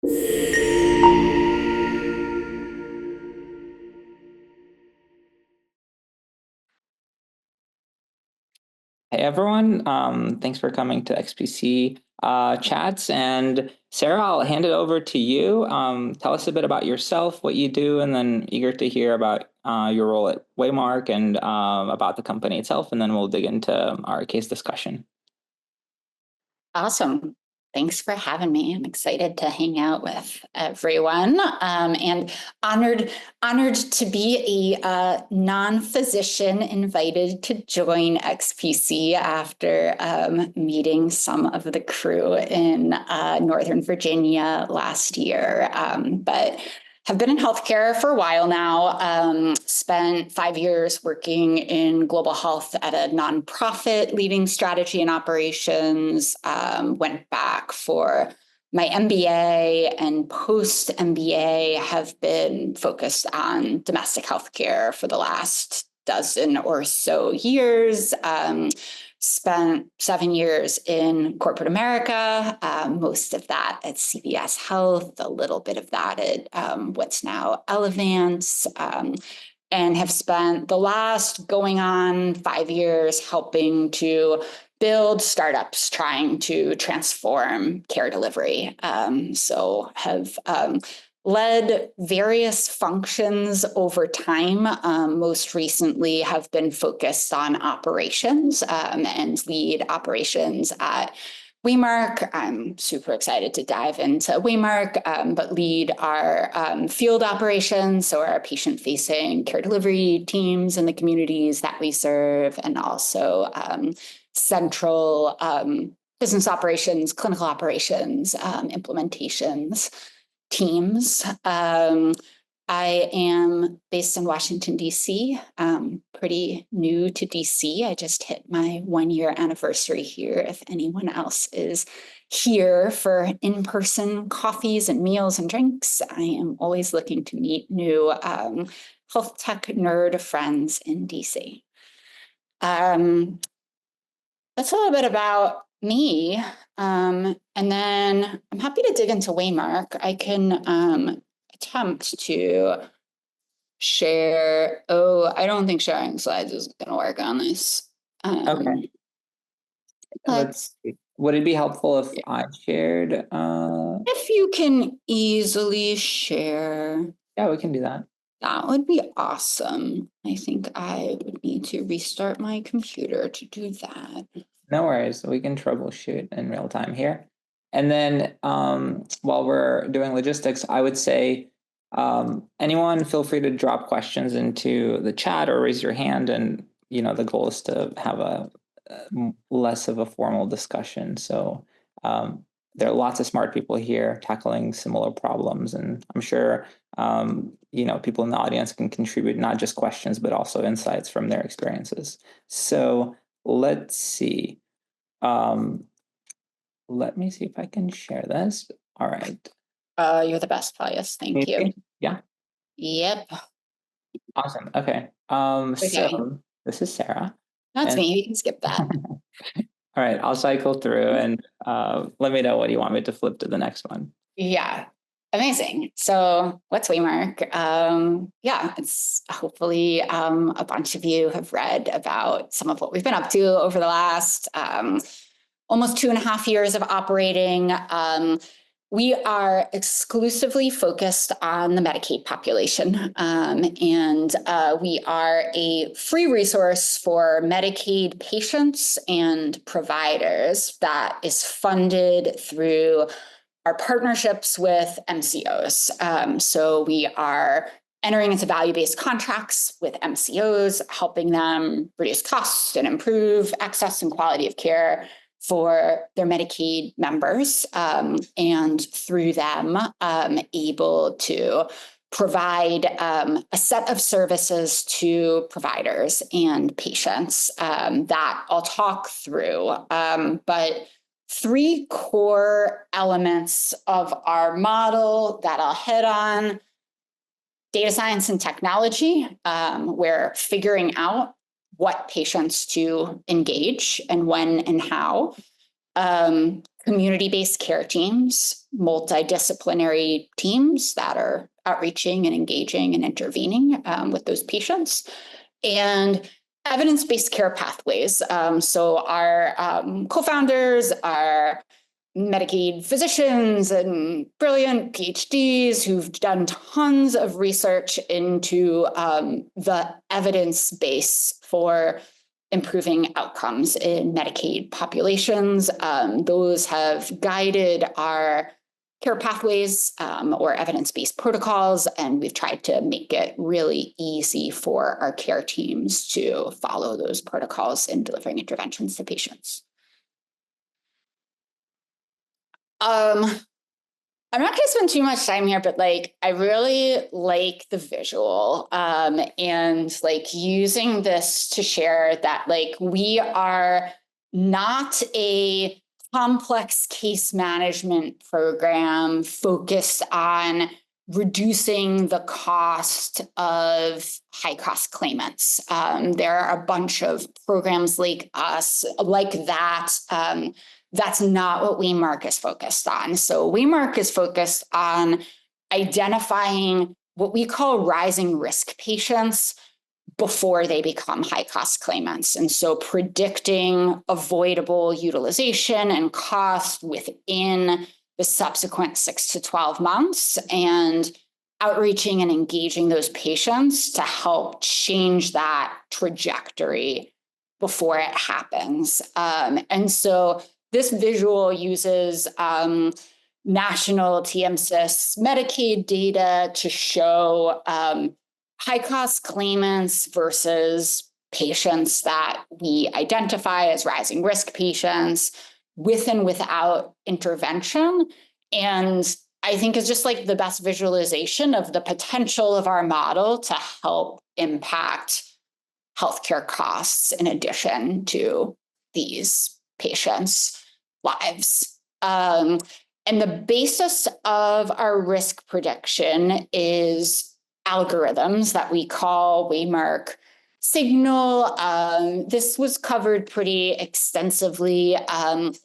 Hey everyone, thanks for coming to XPC Chats. And Sarah, I'll hand it over to you. Tell us a bit about yourself, what you do, and then eager to hear about your role at Waymark and about the company itself, and then we'll dig into our case discussion. Awesome. Thanks for having me. I'm excited to hang out with everyone, and honored to be a non-physician invited to join XPC after meeting some of the crew in Northern Virginia last year. But have been in healthcare for a while now, spent 5 years working in global health at a nonprofit leading strategy and operations, went back for my MBA, and post MBA have been focused on domestic healthcare for the last dozen or so years. Spent 7 years in corporate America, most of that at CVS Health, a little bit of that at what's now Elevance, and have spent the last going on 5 years helping to build startups trying to transform care delivery. So have led various functions over time. Most recently have been focused on operations and lead operations at Waymark. I'm super excited to dive into Waymark, but lead our field operations, so our patient-facing care delivery teams in the communities that we serve, and also central business operations, clinical operations, implementations teams. I am based in Washington, D.C., pretty new to D.C. I just hit my 1-year anniversary here. If anyone else is here for in-person coffees and meals and drinks, I am always looking to meet new health tech nerd friends in D.C. That's a little bit about me. And then I'm happy to dig into Waymark. I can attempt to share. Oh, I don't think sharing slides is going to work on this. Okay. Let's see. Would it be helpful if I shared? If you can easily share. Yeah, we can do that. That would be awesome. I think I would need to restart my computer to do that. No worries. We can troubleshoot in real time here. And then while we're doing logistics, I would say anyone feel free to drop questions into the chat or raise your hand. And, the goal is to have a less of a formal discussion. So there are lots of smart people here tackling similar problems. And I'm sure, people in the audience can contribute not just questions, but also insights from their experiences. So let's see. Let me see if I can share this. All right. You're the best, Pius. Thank you. Yeah. Yep. Awesome. Okay. So this is Sarah. That's me. You can skip that. All right. I'll cycle through and let me know what you want me to flip to the next one. Yeah. Amazing. So what's Waymark? It's hopefully a bunch of you have read about some of what we've been up to over the last almost 2.5 years of operating. We are exclusively focused on the Medicaid population, and we are a free resource for Medicaid patients and providers that is funded through our partnerships with MCOs. So we are entering into value-based contracts with MCOs, helping them reduce costs and improve access and quality of care for their Medicaid members, and through them able to provide a set of services to providers and patients that I'll talk through. But 3 core elements of our model that I'll hit on: data science and technology. We're figuring out what patients to engage and when and how. community-based care teams, multidisciplinary teams that are outreaching and engaging and intervening with those patients, and evidence-based care pathways. So our co-founders are Medicaid physicians and brilliant PhDs who've done tons of research into the evidence base for improving outcomes in Medicaid populations. Those have guided our care pathways or evidence-based protocols, and we've tried to make it really easy for our care teams to follow those protocols in delivering interventions to patients. I'm not going to spend too much time here, but like I really like the visual and like using this to share that like we are not a complex case management program focused on reducing the cost of high cost claimants. There are a bunch of programs like us, like that. That's not what WeMark is focused on. So WeMark is focused on identifying what we call rising risk patients before they become high cost claimants. And so predicting avoidable utilization and cost within the subsequent 6 to 12 months and outreaching and engaging those patients to help change that trajectory before it happens. And so this visual uses national TMSIS Medicaid data to show high-cost claimants versus patients that we identify as rising risk patients with and without intervention. And I think it's just like the best visualization of the potential of our model to help impact healthcare costs in addition to these patients' lives. And the basis of our risk prediction is algorithms that we call WeMark Signal. This was covered pretty extensively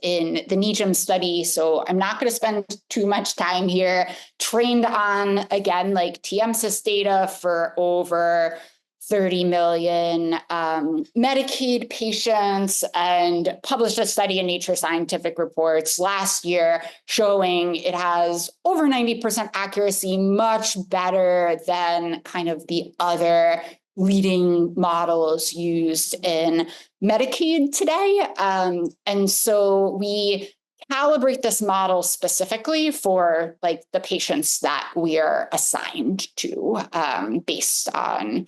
in the NEJM study, so I'm not going to spend too much time here. Trained on, again, like TMSIS data for over 30 million Medicaid patients, and published a study in Nature Scientific Reports last year showing it has over 90% accuracy, much better than kind of the other leading models used in Medicaid today. And so we calibrate this model specifically for like the patients that we are assigned to based on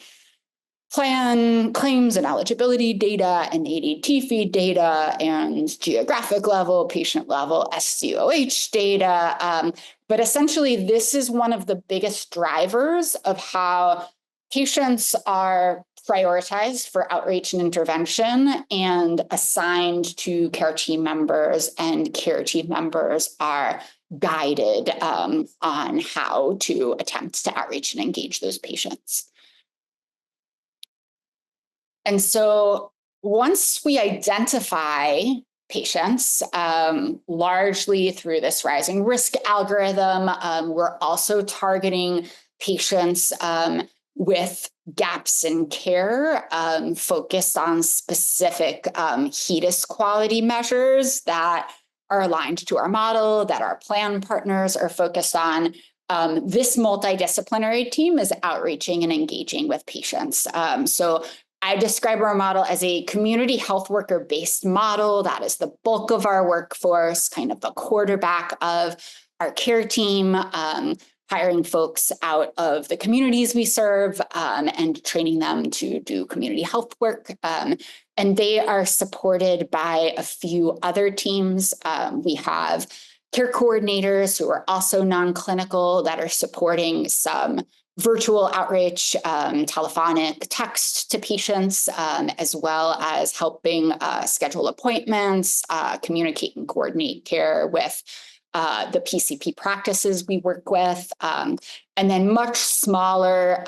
plan claims and eligibility data and ADT feed data and geographic level, patient level, SCOH data. But essentially, this is one of the biggest drivers of how patients are prioritized for outreach and intervention and assigned to care team members, and care team members are guided on how to attempt to outreach and engage those patients. And so once we identify patients, largely through this rising risk algorithm, we're also targeting patients with gaps in care, focused on specific HEDIS quality measures that are aligned to our model, that our plan partners are focused on. This multidisciplinary team is outreaching and engaging with patients. So I describe our model as a community health worker-based model. That is the bulk of our workforce, kind of the quarterback of our care team, hiring folks out of the communities we serve and training them to do community health work. And they are supported by a few other teams. We have care coordinators who are also non-clinical that are supporting some virtual outreach, telephonic text to patients, as well as helping schedule appointments, communicate and coordinate care with the PCP practices we work with, and then much smaller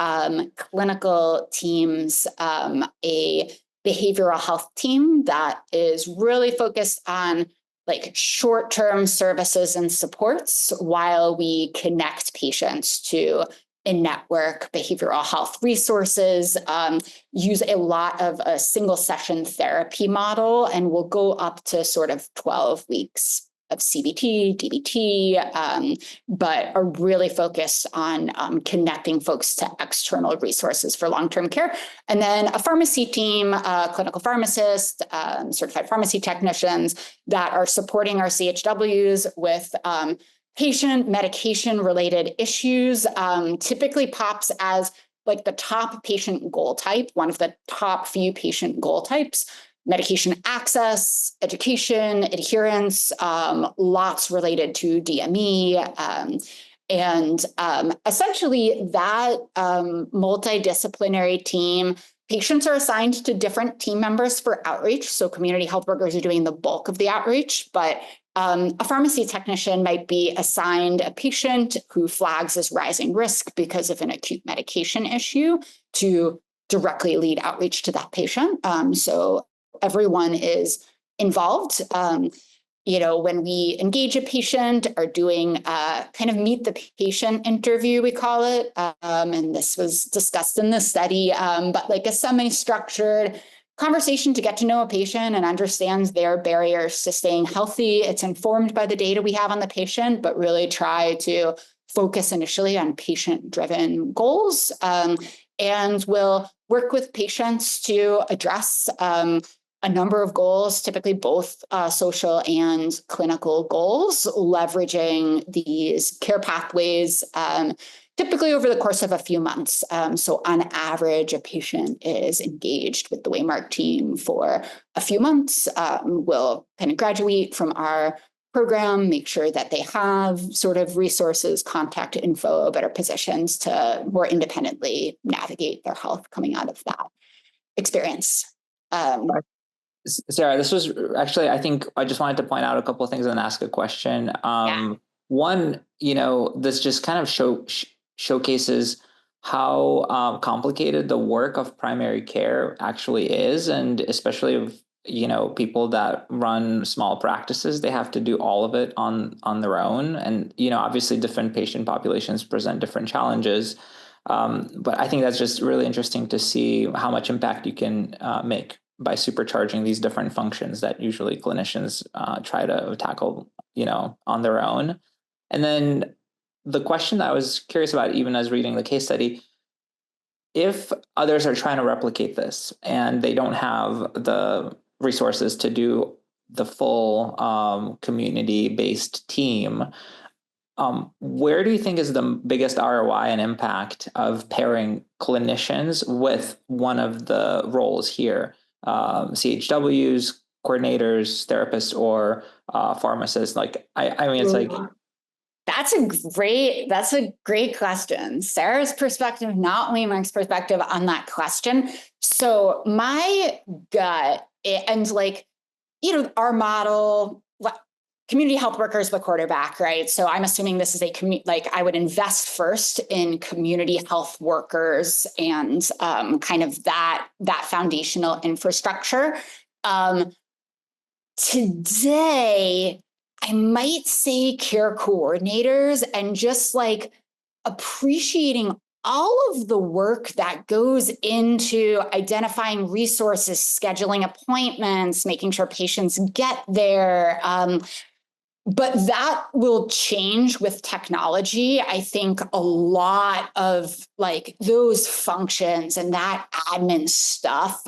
clinical teams, a behavioral health team that is really focused on like short-term services and supports while we connect patients to in-network behavioral health resources, use a lot of a single session therapy model, and we'll go up to sort of 12 weeks of CBT, DBT, but are really focused on connecting folks to external resources for long-term care. And then a pharmacy team, clinical pharmacists, certified pharmacy technicians that are supporting our CHWs with patient medication related issues, typically pops as like the top patient goal type, one of the top few patient goal types. Medication access, education, adherence, lots related to DME. And essentially that multidisciplinary team, patients are assigned to different team members for outreach. So community health workers are doing the bulk of the outreach, but a pharmacy technician might be assigned a patient who flags as rising risk because of an acute medication issue to directly lead outreach to that patient. So everyone is involved. When we engage a patient or doing kind of meet the patient interview, we call it, and this was discussed in the study, but like a semi-structured conversation to get to know a patient and understands their barriers to staying healthy. It's informed by the data we have on the patient, but really try to focus initially on patient-driven goals, and we'll work with patients to address a number of goals, typically both social and clinical goals, leveraging these care pathways, typically over the course of a few months. So on average, a patient is engaged with the Waymark team for a few months, will kind of graduate from our program, make sure that they have sort of resources, contact info, better positions to more independently navigate their health coming out of that experience. Sara, this was actually, I think I just wanted to point out a couple of things and ask a question. One, this just kind of showcases how complicated the work of primary care actually is. And especially of, people that run small practices, they have to do all of it on their own. And, obviously different patient populations present different challenges. But I think that's just really interesting to see how much impact you can make by supercharging these different functions that usually clinicians try to tackle, on their own. And then the question that I was curious about, even as reading the case study, if others are trying to replicate this and they don't have the resources to do the full community-based team, where do you think is the biggest ROI and impact of pairing clinicians with one of the roles here? CHWs, coordinators, therapists, or pharmacists? Like, I mean, it's like, that's a great question. Sarah's perspective, not Waymark's perspective on that question. So my gut, and our model, community health workers, the quarterback, right? So I'm assuming this is I would invest first in community health workers and kind of that foundational infrastructure. Today, I might say care coordinators, and just appreciating all of the work that goes into identifying resources, scheduling appointments, making sure patients get there. But that will change with technology. I think a lot of those functions and that admin stuff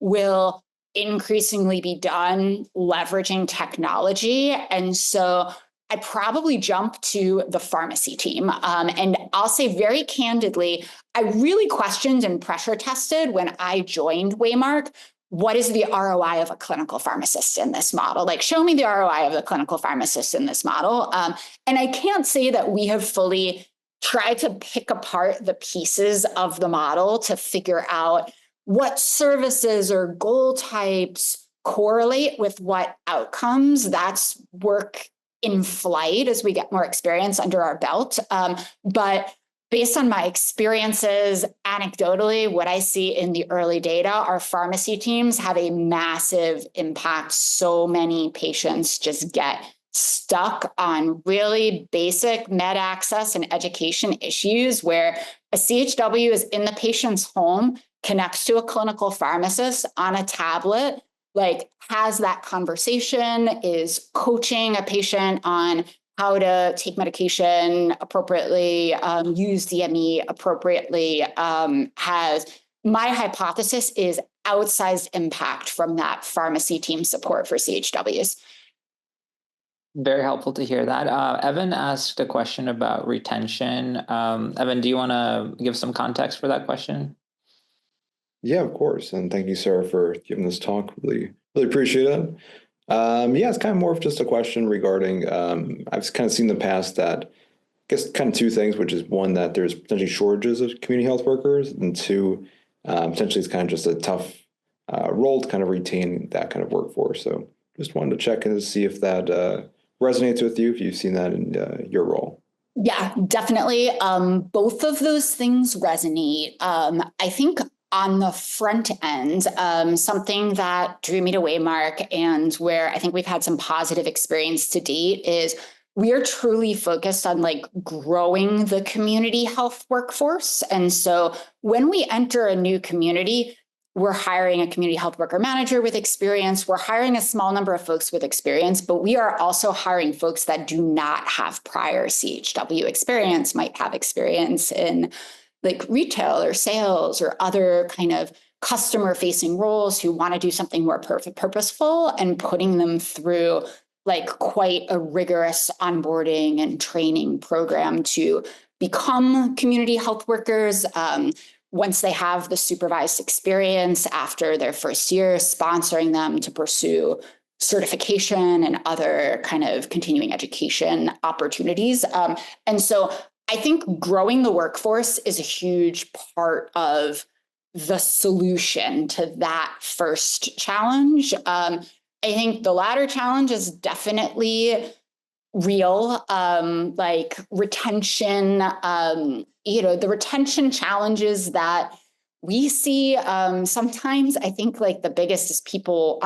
will increasingly be done leveraging technology. And so I probably jump to the pharmacy team. And I'll say very candidly, I really questioned and pressure tested when I joined Waymark, what is the ROI of a clinical pharmacist in this model? Show me the ROI of the clinical pharmacist in this model. And I can't say that we have fully tried to pick apart the pieces of the model to figure out what services or goal types correlate with what outcomes. That's work in flight as we get more experience under our belt. But based on my experiences, anecdotally, what I see in the early data, our pharmacy teams have a massive impact. So many patients just get stuck on really basic med access and education issues where a CHW is in the patient's home, connects to a clinical pharmacist on a tablet, like has that conversation, is coaching a patient on how to take medication appropriately, use DME appropriately, has, my hypothesis is outsized impact from that pharmacy team support for CHWs. Very helpful to hear that. Evan asked a question about retention. Evan, do you want to give some context for that question? Yeah, of course. And thank you, Sarah, for giving this talk. Really appreciate it. Yeah, it's kind of more of just a question regarding, I've kind of seen in the past that, I guess kind of two things, which is one, that there's potentially shortages of community health workers, and two, potentially it's kind of just a tough role to kind of retain that kind of workforce. So just wanted to check in to see if that resonates with you, if you've seen that in your role. Yeah, definitely. Both of those things resonate. I think on the front end, something that drew me to Waymark and where I think we've had some positive experience to date is we are truly focused on like growing the community health workforce. And so when we enter a new community, we're hiring a community health worker manager with experience. We're hiring a small number of folks with experience, but we are also hiring folks that do not have prior CHW experience, might have experience in like retail or sales or other kind of customer facing roles who want to do something more purposeful, and putting them through like quite a rigorous onboarding and training program to become community health workers. Once they have the supervised experience after their first year, sponsoring them to pursue certification and other kind of continuing education opportunities. And so I think growing the workforce is a huge part of the solution to that first challenge. I think the latter challenge is definitely real, like retention, the retention challenges that we see sometimes. I think like the biggest is people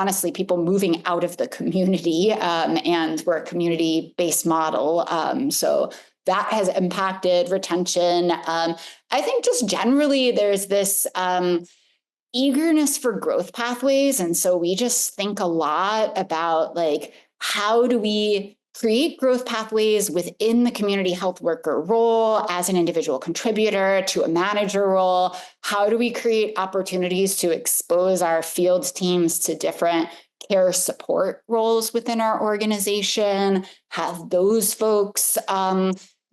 moving out of the community, and we're a community-based model. So that has impacted retention. I think just generally there's this eagerness for growth pathways. And so we just think a lot about like, how do we create growth pathways within the community health worker role as an individual contributor to a manager role? How do we create opportunities to expose our field teams to different care support roles within our organization? Have those folks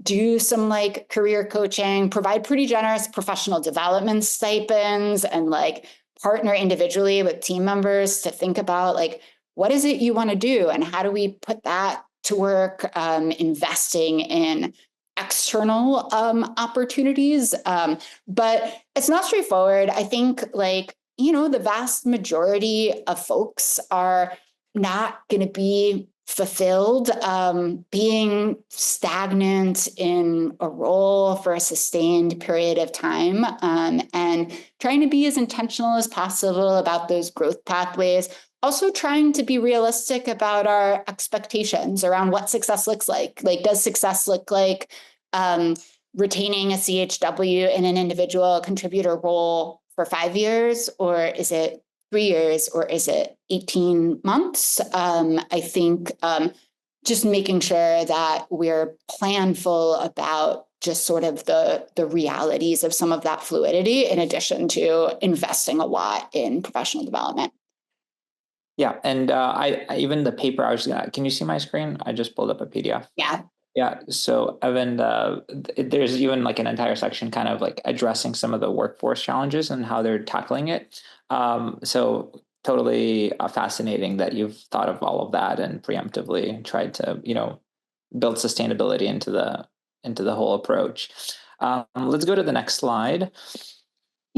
do some like career coaching, provide pretty generous professional development stipends, and like partner individually with team members to think about like, what is it you want to do? And how do we put that to work, investing in external opportunities. But it's not straightforward. I think like, the vast majority of folks are not going to be fulfilled, being stagnant in a role for a sustained period of time, and trying to be as intentional as possible about those growth pathways. Also trying to be realistic about our expectations around what success looks like. Like, does success look like retaining a CHW in an individual contributor role for 5 years, or is it 3 years, or is it 18 months? I think just making sure that we're planful about just sort of the realities of some of that fluidity, in addition to investing a lot in professional development. Yeah, and I even the paper I was gonna. Can you see my screen? I just pulled up a PDF. Yeah. Yeah. So Evan, there's even like an entire section kind of like addressing some of the workforce challenges and how they're tackling it. So totally fascinating that you've thought of all of that and preemptively tried to build sustainability into the whole approach. Let's go to the next slide.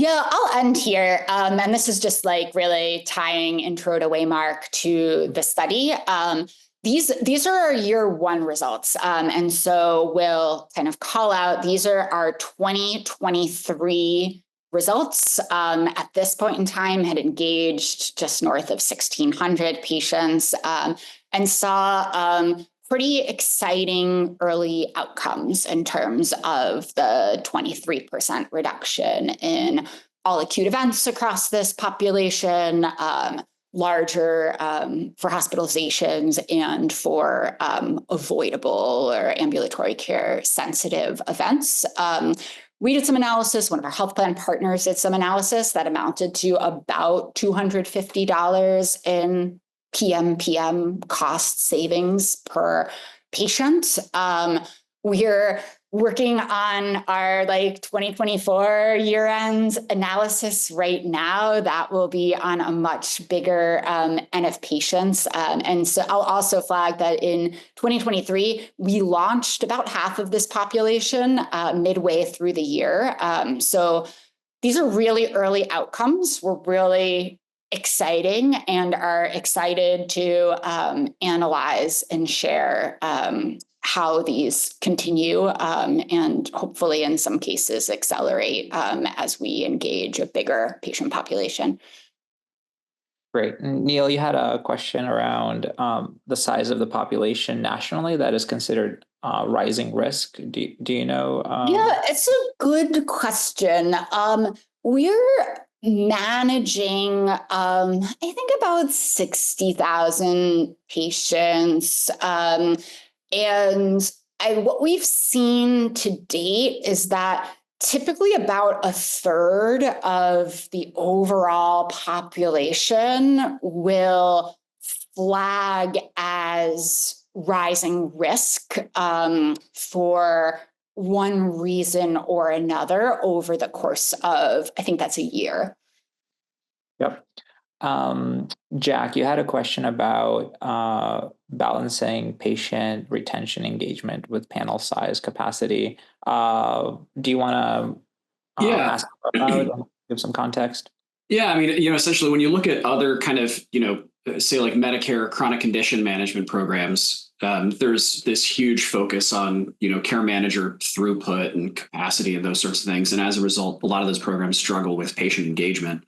Yeah, I'll end here. And this is just like really tying intro to Waymark to the study. These are our year one results. And so we'll kind of call out, these are our 2023 results. At this point in time, had engaged just north of 1,600 patients, and saw pretty exciting early outcomes in terms of the 23% reduction in all acute events across this population, larger for hospitalizations and for avoidable or ambulatory care sensitive events. We did some analysis, one of our health plan partners did some analysis that amounted to about $250 in PMPM cost savings per patient. We're working on our 2024 year-end analysis right now. That will be on a much bigger N of patients. And so I'll also flag that in 2023, we launched about half of this population midway through the year. So these are really early outcomes. We're really exciting and are excited to analyze and share how these continue and hopefully in some cases accelerate as we engage a bigger patient population. Great. Neil, you had a question around the size of the population nationally that is considered rising risk. Do you know? Yeah, it's a good question. We're managing, I think about 60,000 patients. And what we've seen to date is that typically about a third of the overall population will flag as rising risk for one reason or another over the course of, I think that's a year. Yep. Jack, you had a question about balancing patient retention engagement with panel size capacity. Do you want to ask about and give some context? Yeah, I mean, essentially when you look at other kind of, say like Medicare chronic condition management programs, there's this huge focus on, care manager throughput and capacity and those sorts of things. And as a result, a lot of those programs struggle with patient engagement,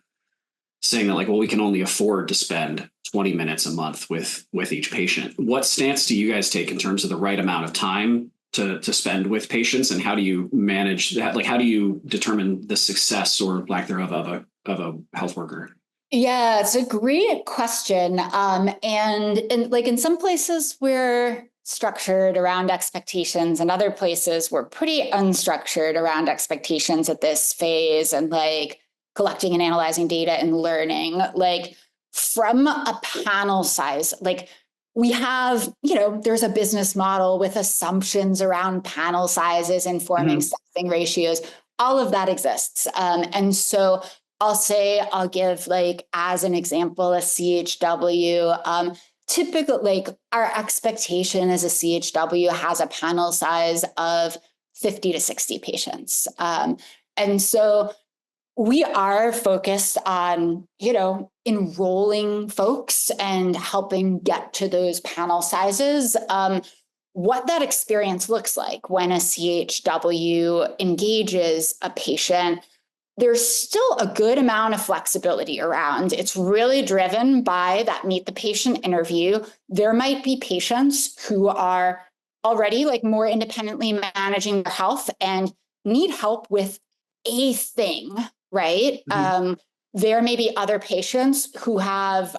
saying that we can only afford to spend 20 minutes a month with each patient. What stance do you guys take in terms of the right amount of time to spend with patients, and how do you manage that? How do you determine the success or lack thereof of a health worker? Yeah, it's a great question. And in some places we're structured around expectations, and other places we're pretty unstructured around expectations at this phase, and collecting and analyzing data and learning. From a panel size, we have, there's a business model with assumptions around panel sizes informing staffing ratios. All of that exists. And so I'll give as an example, a CHW. Typically, our expectation as a CHW has a panel size of 50 to 60 patients. And so we are focused on, enrolling folks and helping get to those panel sizes. What that experience looks like when a CHW engages a patient, there's still a good amount of flexibility around. It's really driven by that meet the patient interview. There might be patients who are already more independently managing their health and need help with a thing, right? There may be other patients who have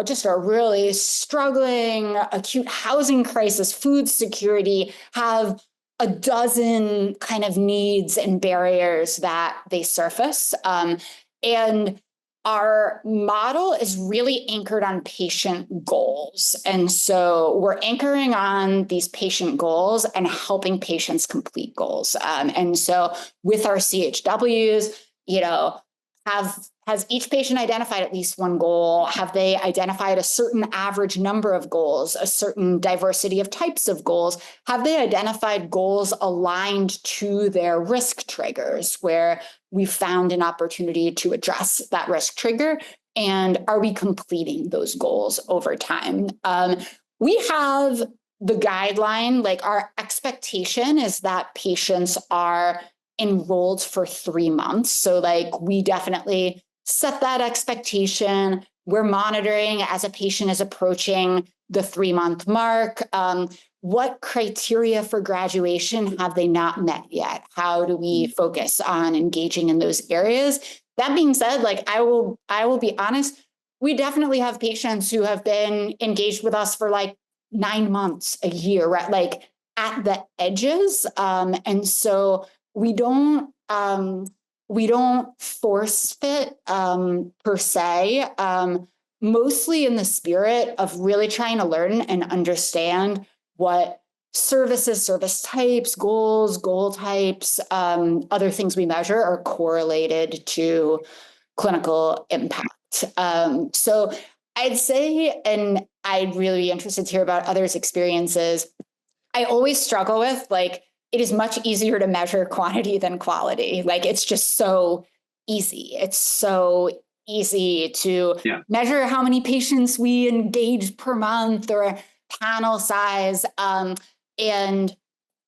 just are really struggling, acute housing crisis, food security, have a dozen kind of needs and barriers that they surface. And our model is really anchored on patient goals. And so we're anchoring on these patient goals and helping patients complete goals. And so with our CHWs, has each patient identified at least one goal? Have they identified a certain average number of goals, a certain diversity of types of goals? Have they identified goals aligned to their risk triggers where we found an opportunity to address that risk trigger? And are we completing those goals over time? we have the guideline, like our expectation is that patients are enrolled for 3 months. So like we definitely set that expectation. We're monitoring as a patient is approaching the 3-month mark. What criteria for graduation have they not met yet? How do we focus on engaging in those areas? That being said, like I will be honest, we definitely have patients who have been engaged with us for like 9 months, a year, right? Like at the edges. And so we don't force fit per se, mostly in the spirit of really trying to learn and understand what services, service types, goals, goal types, other things we measure are correlated to clinical impact. So I'd say, and I'd really be interested to hear about others' experiences. I always struggle with, like, it is much easier to measure quantity than quality. Like, it's just so easy. It's so easy to measure how many patients we engage per month or panel size, and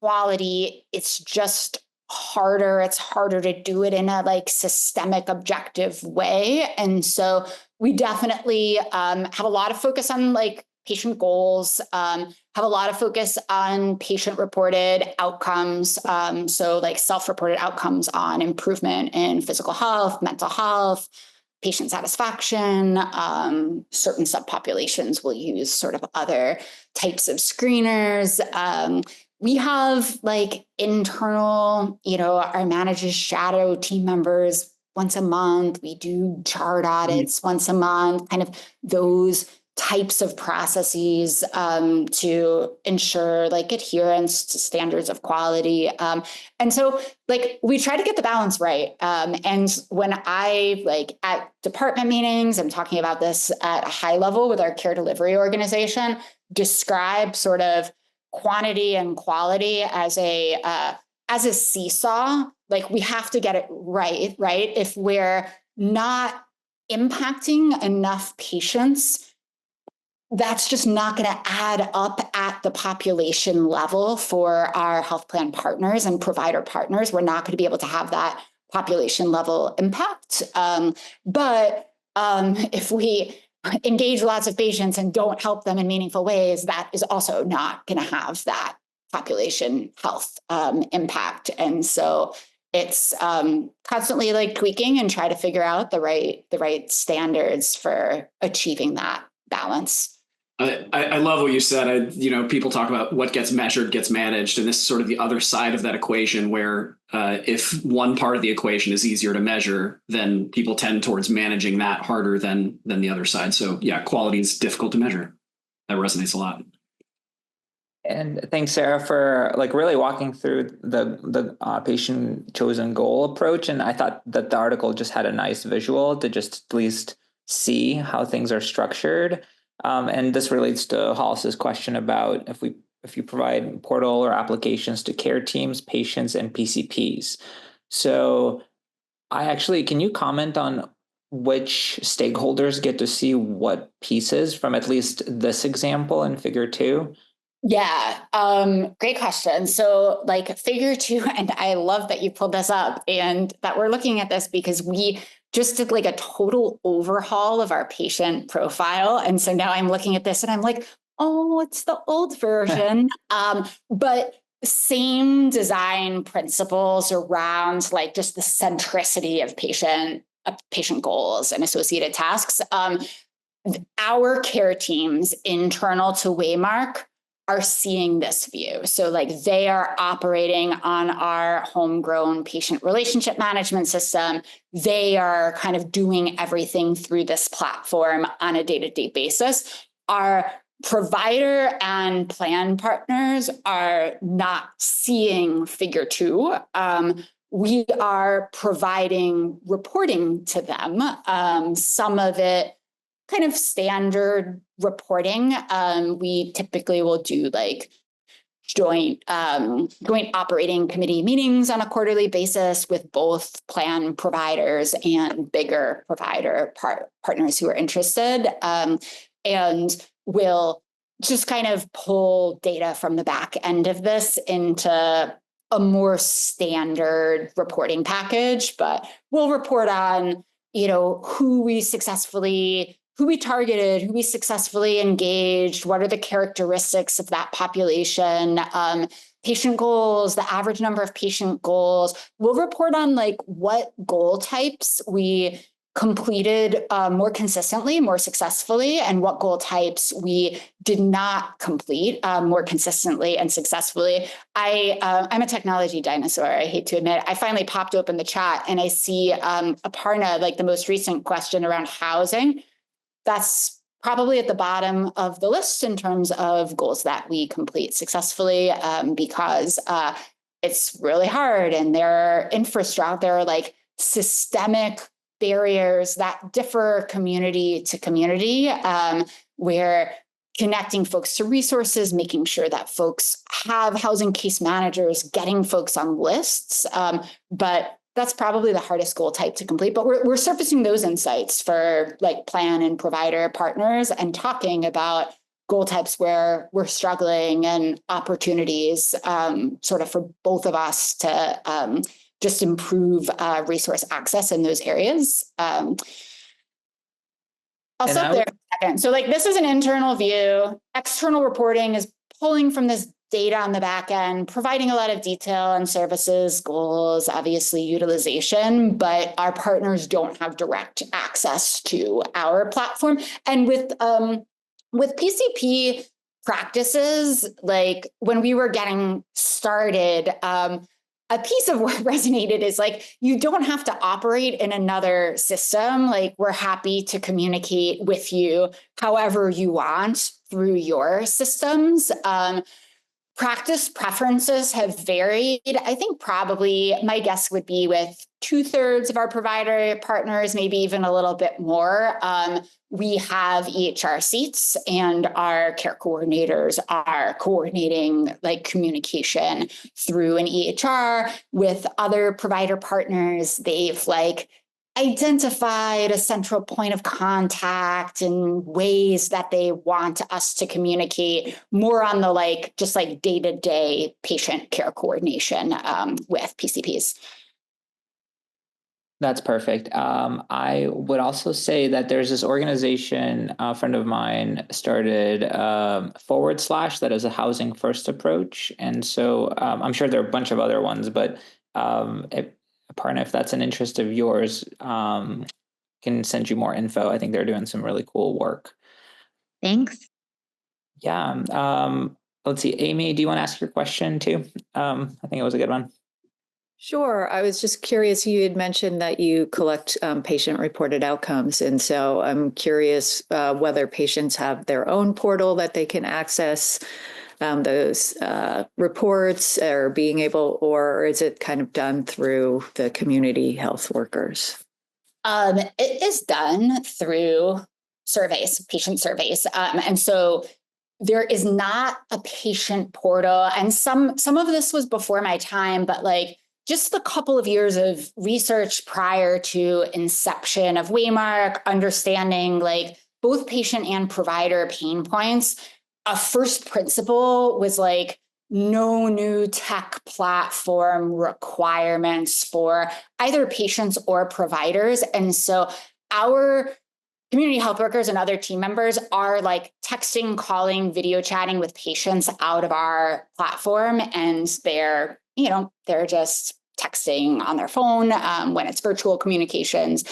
quality. It's just harder. It's harder to do it in a like systemic, objective way. And so we definitely have a lot of focus on like patient goals, have a lot of focus on patient-reported outcomes. So like self-reported outcomes on improvement in physical health, mental health, patient satisfaction. Certain subpopulations will use sort of other types of screeners. We have like internal, our managers shadow team members once a month. We do chart audits once a month, kind of those types of processes to ensure like adherence to standards of quality. And so like we try to get the balance right. And when I like at department meetings, I'm talking about this at a high level with our care delivery organization, describe sort of quantity and quality as a seesaw. Like we have to get it right? If we're not impacting enough patients, that's just not going to add up at the population level for our health plan partners and provider partners. We're not going to be able to have that population level impact. But if we engage lots of patients and don't help them in meaningful ways, that is also not going to have that population health impact. And so it's constantly like tweaking and try to figure out the right standards for achieving that balance. I love what you said. People talk about what gets measured gets managed, and this is sort of the other side of that equation where if one part of the equation is easier to measure, then people tend towards managing that harder than the other side. So yeah, quality is difficult to measure. That resonates a lot. And thanks, Sara, for like really walking through the patient chosen goal approach. And I thought that the article just had a nice visual to just at least see how things are structured. And this relates to Hollis's question about if you provide portal or applications to care teams, patients, and PCPs. So can you comment on which stakeholders get to see what pieces from at least this example in figure 2? Yeah, great question. So like figure 2, and I love that you pulled this up and that we're looking at this because we just did like a total overhaul of our patient profile. And so now I'm looking at this and I'm like, oh, it's the old version. But same design principles around like just the centricity of patient goals and associated tasks. Our care teams internal to Waymark are seeing this view. So like they are operating on our homegrown patient relationship management system. They are kind of doing everything through this platform on a day-to-day basis. Our provider and plan partners are not seeing figure 2. We are providing reporting to them. Some of it kind of standard reporting. We typically will do like joint operating committee meetings on a quarterly basis with both plan providers and bigger provider partners who are interested. And we'll just kind of pull data from the back end of this into a more standard reporting package, but we'll report on, who we targeted, who we successfully engaged, what are the characteristics of that population, patient goals, the average number of patient goals. We'll report on what goal types we completed more consistently, more successfully, and what goal types we did not complete more consistently and successfully. I'm a technology dinosaur, I hate to admit. I finally popped open the chat and I see Aparna, the most recent question around housing. That's probably at the bottom of the list in terms of goals that we complete successfully, because it's really hard and there are systemic barriers that differ community to community, where connecting folks to resources, making sure that folks have housing case managers, getting folks on lists. But that's probably the hardest goal type to complete. But we're surfacing those insights for plan and provider partners and talking about goal types where we're struggling and opportunities sort of for both of us to just improve resource access in those areas. I'll stop there for a second. So this is an internal view. External reporting is pulling from this data on the back end, providing a lot of detail on services, goals, obviously utilization, but our partners don't have direct access to our platform. And with PCP practices, when we were getting started, a piece of what resonated is you don't have to operate in another system. We're happy to communicate with you however you want through your systems. Practice preferences have varied. I think probably my guess would be with 2/3 of our provider partners, maybe even a little bit more. We have EHR seats and our care coordinators are coordinating communication through an EHR. With other provider partners, they've identified a central point of contact and ways that they want us to communicate more on the just day-to-day patient care coordination with PCPs. That's perfect. I would also say that there's this organization, a friend of mine started / that is a housing first approach. And so I'm sure there are a bunch of other ones, but Aparna, if that's an interest of yours, can send you more info. I think they're doing some really cool work. Thanks. Yeah. Let's see. Amy, do you want to ask your question too? I think it was a good one. Sure. I was just curious, you had mentioned that you collect patient-reported outcomes. And so I'm curious whether patients have their own portal that they can access those reports or or is it kind of done through the community health workers? It is done through patient surveys. And so there is not a patient portal. And some of this was before my time, but just a couple of years of research prior to inception of Waymark, understanding both patient and provider pain points. A first principle was no new tech platform requirements for either patients or providers. And so our community health workers and other team members are texting, calling, video chatting with patients out of our platform. And they're just texting on their phone when it's virtual communications.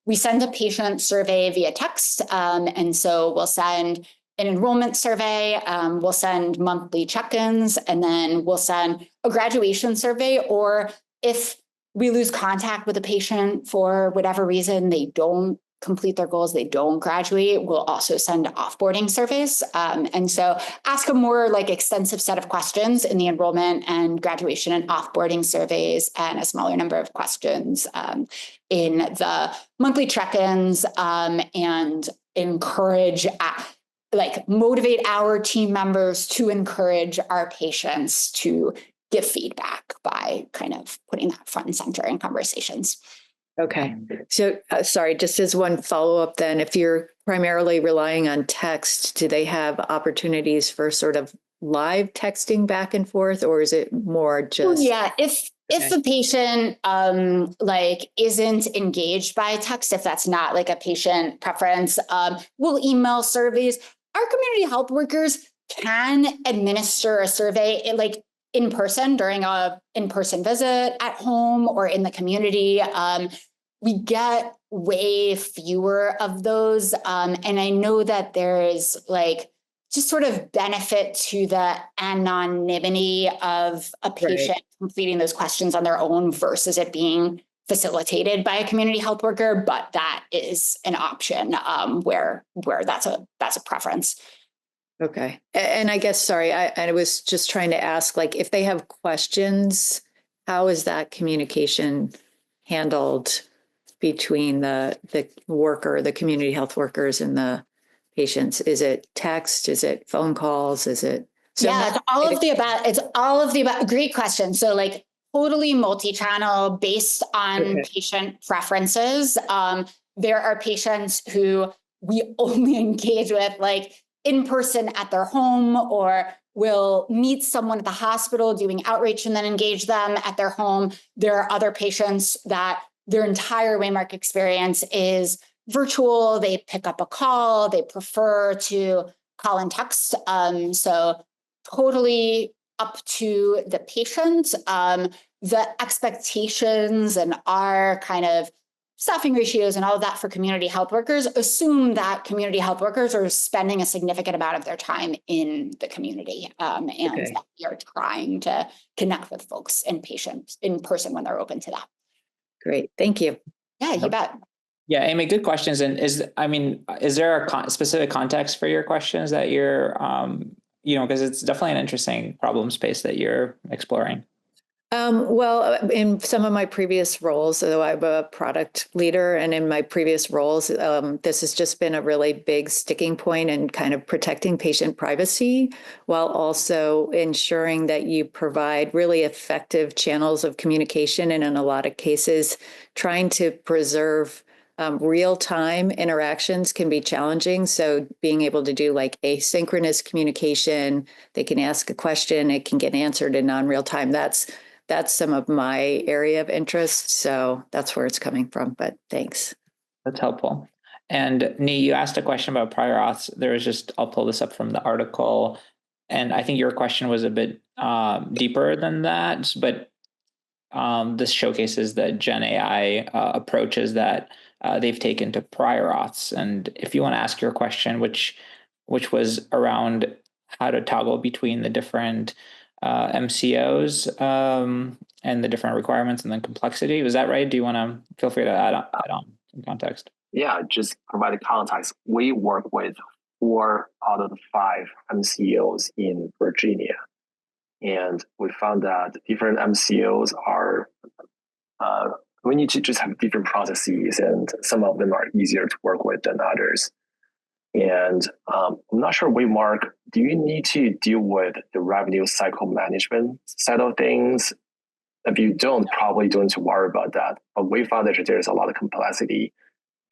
We send a patient survey via text. And so we'll send an enrollment survey, we'll send monthly check-ins, and then we'll send a graduation survey. Or if we lose contact with a patient for whatever reason, they don't complete their goals, they don't graduate, we'll also send offboarding surveys. And so ask a more extensive set of questions in the enrollment and graduation and offboarding surveys, and a smaller number of questions in the monthly check-ins, and encourage motivate our team members to encourage our patients to give feedback by kind of putting that front and center in conversations. Okay. So, sorry, just as one follow-up then, if you're primarily relying on text, do they have opportunities for sort of live texting back and forth, or is it more just? Yeah, if the patient like isn't engaged by text, if that's not like a patient preference, we'll email surveys. Our community health workers can administer a survey like in person during a in-person visit at home or in the community. We get way fewer of those. And I know that there is like just sort of benefit to the anonymity of a patient completing those questions on their own versus it being facilitated by a community health worker. But that is an option where that's a preference. Okay. And I guess, sorry, I was just trying to ask, like, if they have questions, how is that communication handled between the worker, the community health workers and the patients? Is it text? Is it phone calls? Is it? It's all of the above. It's all of the above. Great question. So like totally multi-channel based on patient preferences. There are patients who we only engage with like in person at their home, or will meet someone at the hospital doing outreach and then engage them at their home. There are other patients that their entire Waymark experience is virtual. They pick up a call. They prefer to call and text. So totally up to the patient. The expectations and our kind of staffing ratios and all of that for community health workers assume that community health workers are spending a significant amount of their time in the community, and that we are trying to connect with folks and patients in person when they're open to that. Great. Thank you. Yeah, you bet. Yeah, Amy, good questions. And is there a specific context for your questions that you're, because it's definitely an interesting problem space that you're exploring. Well, in some of my previous roles, though I'm a product leader, and in my previous roles, this has just been a really big sticking point in kind of protecting patient privacy while also ensuring that you provide really effective channels of communication. And in a lot of cases, trying to preserve real-time interactions can be challenging. So being able to do like asynchronous communication, they can ask a question, it can get answered in non-real time. That's some of my area of interest. So that's where it's coming from, but thanks. That's helpful. And Nee, you asked a question about prior auths. I'll pull this up from the article. And I think your question was a bit deeper than that, but this showcases the Gen AI approaches that they've taken to prior auths. And if you want to ask your question, which was around how to toggle between the different MCOs and the different requirements and then complexity. Was that right? Do you want to feel free to add on some context? Yeah, just provide the context. We work with 4 out of the 5 MCOs in Virginia. And we found that different MCOs are, we need to just have different processes, and some of them are easier to work with than others. And I'm not sure, Waymark, do you need to deal with the revenue cycle management side of things? If you don't, probably don't need to worry about that. But we found that there's a lot of complexity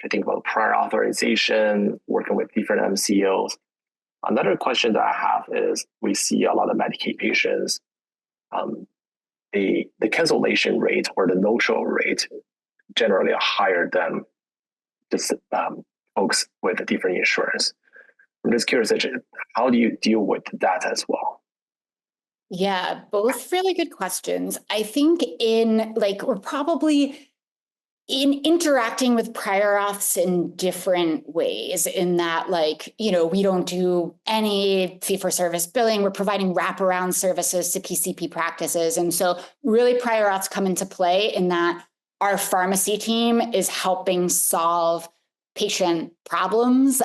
to think about prior authorization, working with different MCOs. Another question that I have is, we see a lot of Medicaid patients, the cancellation rate or the no-show rate generally are higher than just folks with a different insurance. I'm just curious, how do you deal with that as well? Yeah, both really good questions. I think we're probably in interacting with prior auths in different ways, in that we don't do any fee-for-service billing. We're providing wraparound services to PCP practices. And so really prior auths come into play in that our pharmacy team is helping solve patient problems.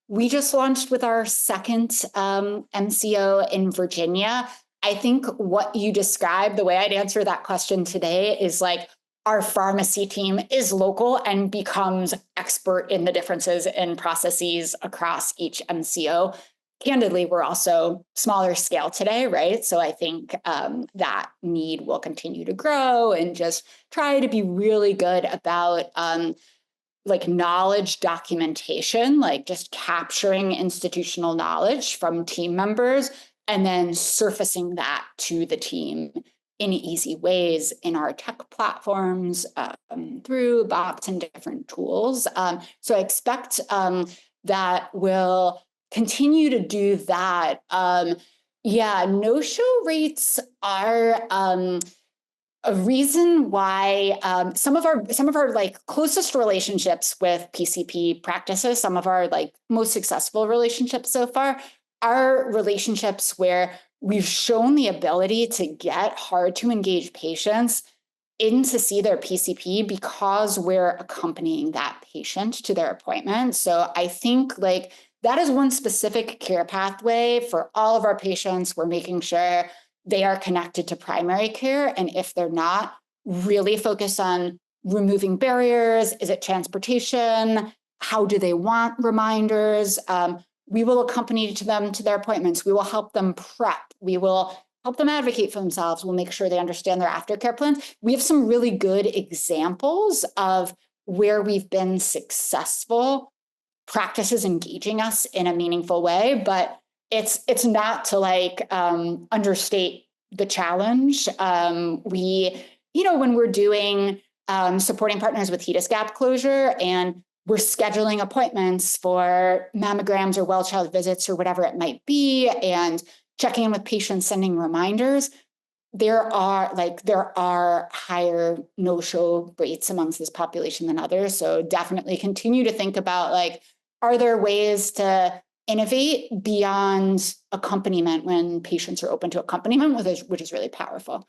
We just launched with our second MCO in Virginia. I think what you described, the way I'd answer that question today is our pharmacy team is local and becomes expert in the differences in processes across each MCO. candidly, we're also smaller scale today, right? So I think that need will continue to grow, and just try to be really good about like knowledge documentation, like just capturing institutional knowledge from team members and then surfacing that to the team in easy ways in our tech platforms, through bots and different tools. So I expect that we'll continue to do that. Yeah, no-show rates are a reason why some of our like closest relationships with PCP practices, some of our like most successful relationships so far, are relationships where we've shown the ability to get hard to engage patients in to see their PCP because we're accompanying that patient to their appointment. So I think like that is one specific care pathway for all of our patients. We're making sure they are connected to primary care. And if they're not, really focus on removing barriers. Is it transportation? How do they want reminders? We will accompany them to their appointments. We will help them prep. We will help them advocate for themselves. We'll make sure they understand their aftercare plans. We have some really good examples of where we've been successful practices engaging us in a meaningful way, but it's not to like understate the challenge. When we're doing supporting partners with HEDIS gap closure and we're scheduling appointments for mammograms or well child visits or whatever it might be, and checking in with patients, sending reminders, there are higher no-show rates amongst this population than others. So definitely continue to think about like, are there ways to innovate beyond accompaniment when patients are open to accompaniment, which is really powerful.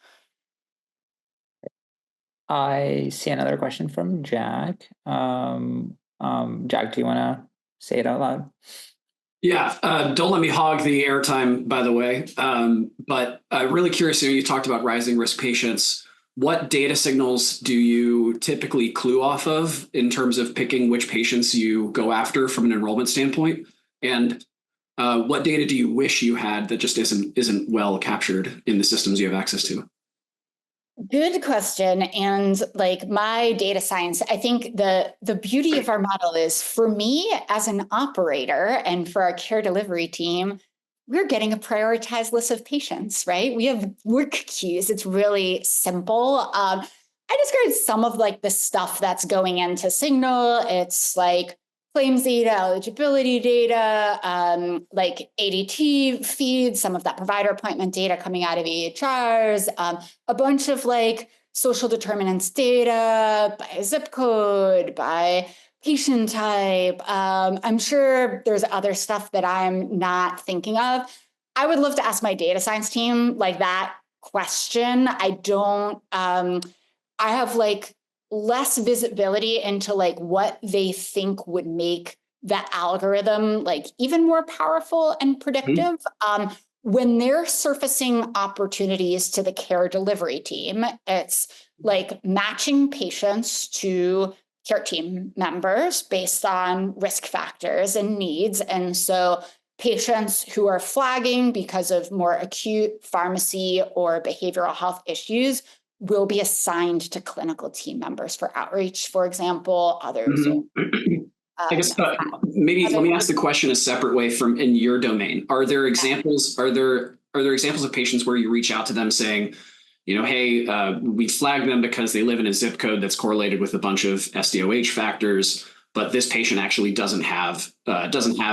I see another question from Jack. Jack, do you want to say it out loud? Yeah, don't let me hog the airtime, by the way. But really curious, you talked about rising risk patients. What data signals do you typically clue off of in terms of picking which patients you go after from an enrollment standpoint? And what data do you wish you had that just isn't well captured in the systems you have access to? Good question. And like my data science, I think the beauty of our model is, for me as an operator and for our care delivery team, we're getting a prioritized list of patients, right? We have work queues. It's really simple. I described some of like the stuff that's going into Signal. It's like claims data, eligibility data, like ADT feeds, some of that provider appointment data coming out of EHRs, a bunch of like social determinants data by zip code, by patient type. I'm sure there's other stuff that I'm not thinking of. I would love to ask my data science team like that question. I have like less visibility into like what they think would make the algorithm like even more powerful and predictive. When they're surfacing opportunities to the care delivery team, it's like matching patients to care team members based on risk factors and needs. And so patients who are flagging because of more acute pharmacy or behavioral health issues will be assigned to clinical team members for outreach, for example. Others. I guess maybe let me ask the question a separate way from in your domain. Are there examples? Are there examples of patients where you reach out to them saying, hey, we flagged them because they live in a zip code that's correlated with a bunch of SDOH factors, but this patient actually doesn't have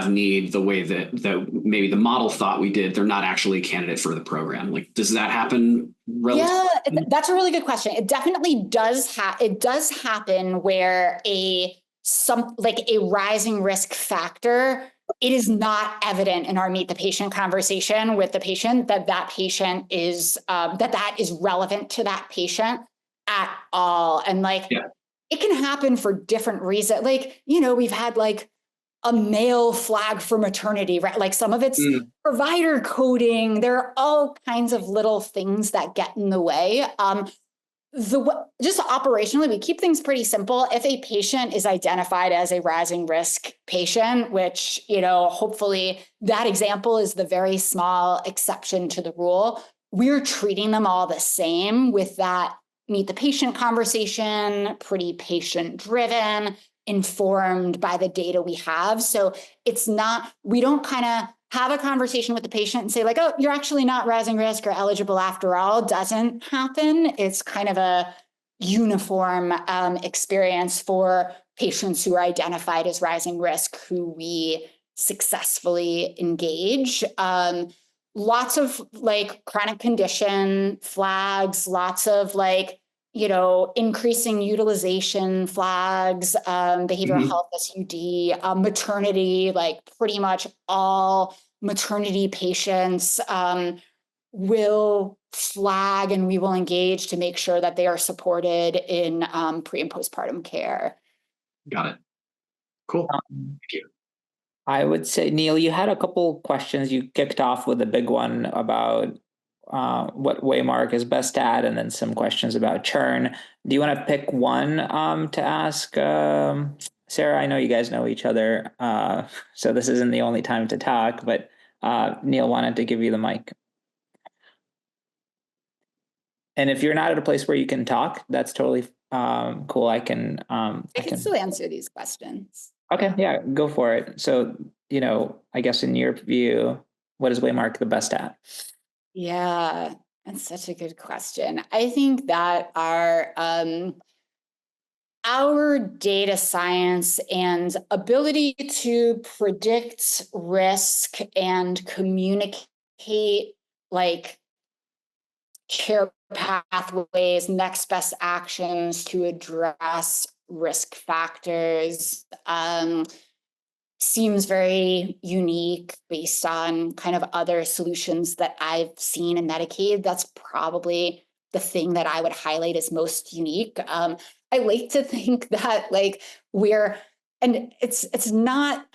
need the way that maybe the model thought we did. They're not actually a candidate for the program. Like, does that happen? Yeah, that's a really good question. It definitely does. It does happen where a rising risk factor, it is not evident in our meet the patient conversation with the patient that patient is that is relevant to that patient at all. And it can happen for different reasons. Like, we've had like a male flag for maternity, right? Like some of it's provider coding. There are all kinds of little things that get in the way. just operationally, we keep things pretty simple. If a patient is identified as a rising risk patient, which, hopefully that example is the very small exception to the rule, we're treating them all the same with that meet the patient conversation, pretty patient driven, informed by the data we have. So it's not, we don't kind of have a conversation with the patient and say like, oh, you're actually not rising risk or eligible after all. Doesn't happen. It's kind of a uniform experience for patients who are identified as rising risk who we successfully engage. Lots of like chronic condition flags, lots of like, increasing utilization flags, behavioral health, SUD, maternity, like pretty much all maternity patients will flag, and we will engage to make sure that they are supported in pre and postpartum care. Got it. Cool. Thank you. I would say, Neil, you had a couple questions. You kicked off with a big one about what Waymark is best at, and then some questions about churn. Do you want to pick one to ask Sarah? I know you guys know each other, so this isn't the only time to talk, but Neil wanted to give you the mic. And if you're not at a place where you can talk, that's totally cool. I can still answer these questions. Okay, yeah, go for it. So, I guess in your view, what is Waymark the best at? Yeah, that's such a good question. I think that our data science and ability to predict risk and communicate like care pathways, next best actions to address risk factors seems very unique based on kind of other solutions that I've seen in Medicaid. That's probably the thing that I would highlight as most unique. I like to think that like it's not,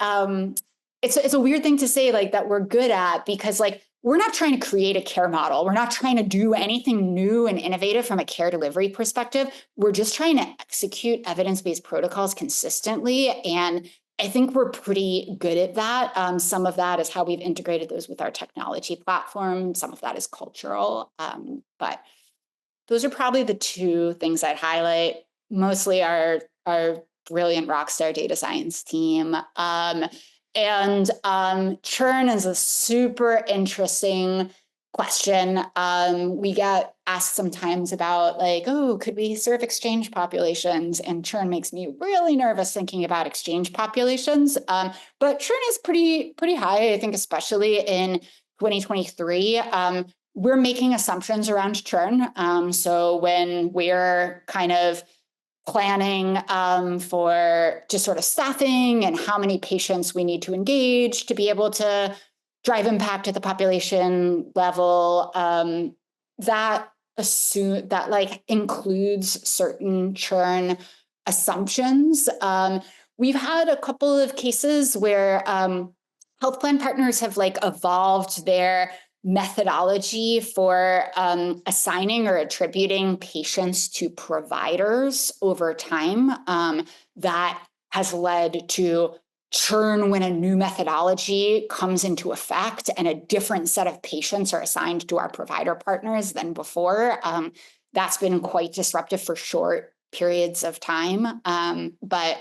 it's a weird thing to say like that we're good at, because like we're not trying to create a care model. We're not trying to do anything new and innovative from a care delivery perspective. We're just trying to execute evidence-based protocols consistently. And I think we're pretty good at that. Some of that is how we've integrated those with our technology platform. Some of that is cultural. But those are probably the two things I'd highlight. Mostly our brilliant rockstar data science team. And churn is a super interesting question. We get asked sometimes about like, oh, could we serve exchange populations? And churn makes me really nervous thinking about exchange populations. But churn is pretty high, I think, especially in 2023. We're making assumptions around churn. So when we're kind of planning for just sort of staffing and how many patients we need to engage to be able to drive impact at the population level, that like includes certain churn assumptions. We've had a couple of cases where health plan partners have like evolved their methodology for assigning or attributing patients to providers over time. That has led to churn when a new methodology comes into effect and a different set of patients are assigned to our provider partners than before. That's been quite disruptive for short periods of time. But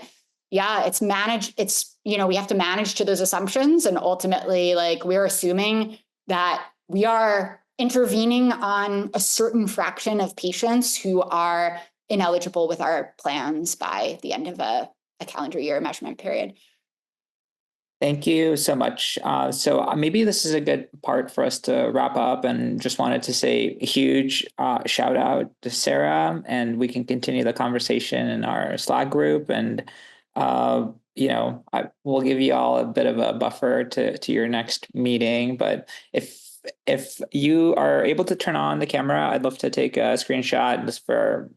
yeah, it's managed. We have to manage to those assumptions. And ultimately, like we're assuming that we are intervening on a certain fraction of patients who are ineligible with our plans by the end of a calendar year measurement period. Thank you so much. So maybe this is a good part for us to wrap up, and just wanted to say a huge shout out to Sara, and we can continue the conversation in our Slack group. And we'll give you all a bit of a buffer to your next meeting. But if you are able to turn on the camera, I'd love to take a screenshot just for,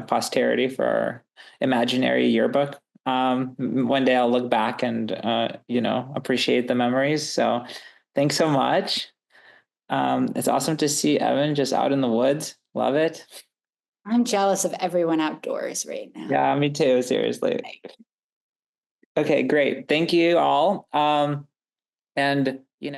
posterity, for our imaginary yearbook. One day I'll look back and, appreciate the memories. So thanks so much. It's awesome to see Evan just out in the woods. Love it. I'm jealous of everyone outdoors right now. Yeah, me too, seriously. Okay, great. Thank you all. And